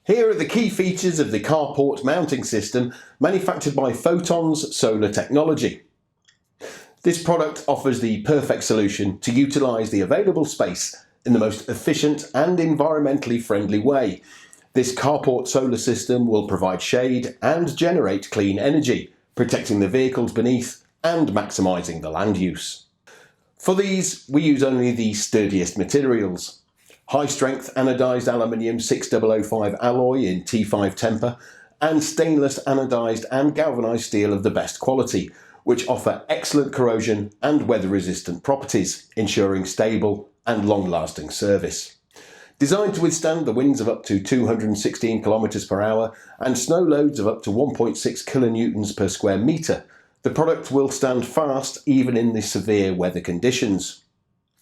Here are the key features of the Carport mounting system manufactured by Photons Solar Technology. This product offers the perfect solution to utilise the available space in the most efficient and environmentally friendly way. This Carport solar system will provide shade and generate clean energy, protecting the vehicles beneath and maximising the land use. For these, we use only the sturdiest materials. High-strength anodized aluminium 6005 alloy in T5 temper and stainless anodized and galvanized steel of the best quality, which offer excellent corrosion and weather-resistant properties, ensuring stable and long-lasting service. Designed to withstand the winds of up to 216 kilometres per hour and snow loads of up to 1.6 kilonewtons per square metre, the product will stand fast even in the severe weather conditions.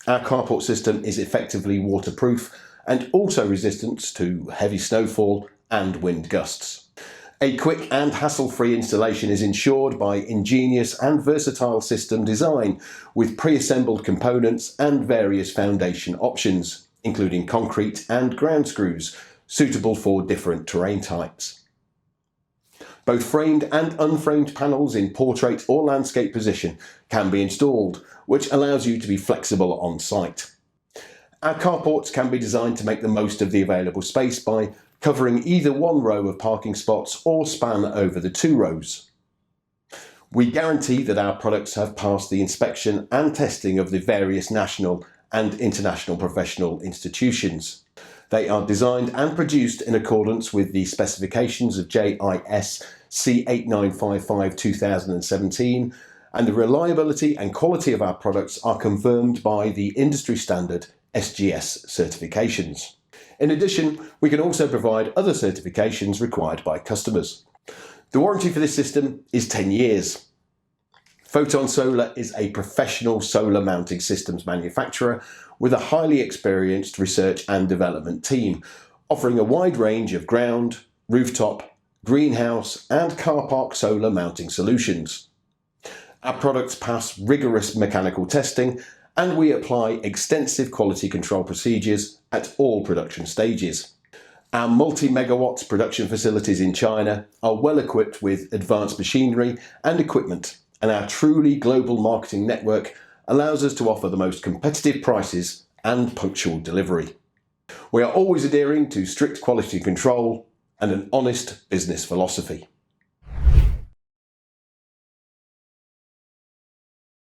Our Carport system is effectively waterproof and also resistant to heavy snowfall and wind gusts. A quick and hassle-free installation is ensured by ingenious and versatile system design with pre-assembled components and various foundation options, including concrete and ground screws, suitable for different terrain types. Both framed and unframed panels in portrait or landscape position can be installed, which allows you to be flexible on site. Our carports can be designed to make the most of the available space by covering either one row of parking spots or span over the 2 rows. We guarantee that our products have passed the inspection and testing of the various national and international professional institutions. They are designed and produced in accordance with the specifications of JIS C8955-2017, and the reliability and quality of our products are confirmed by the industry standard SGS certifications. In addition, we can also provide other certifications required by customers. The warranty for this system is 10 years. Photon Solar is a professional solar mounting systems manufacturer with a highly experienced research and development team, offering a wide range of ground, rooftop, greenhouse and car park solar mounting solutions. Our products pass rigorous mechanical testing and we apply extensive quality control procedures at all production stages. Our multi-megawatt production facilities in China are well equipped with advanced machinery and equipment, and our truly global marketing network allows us to offer the most competitive prices and punctual delivery. We are always adhering to strict quality control and an honest business philosophy.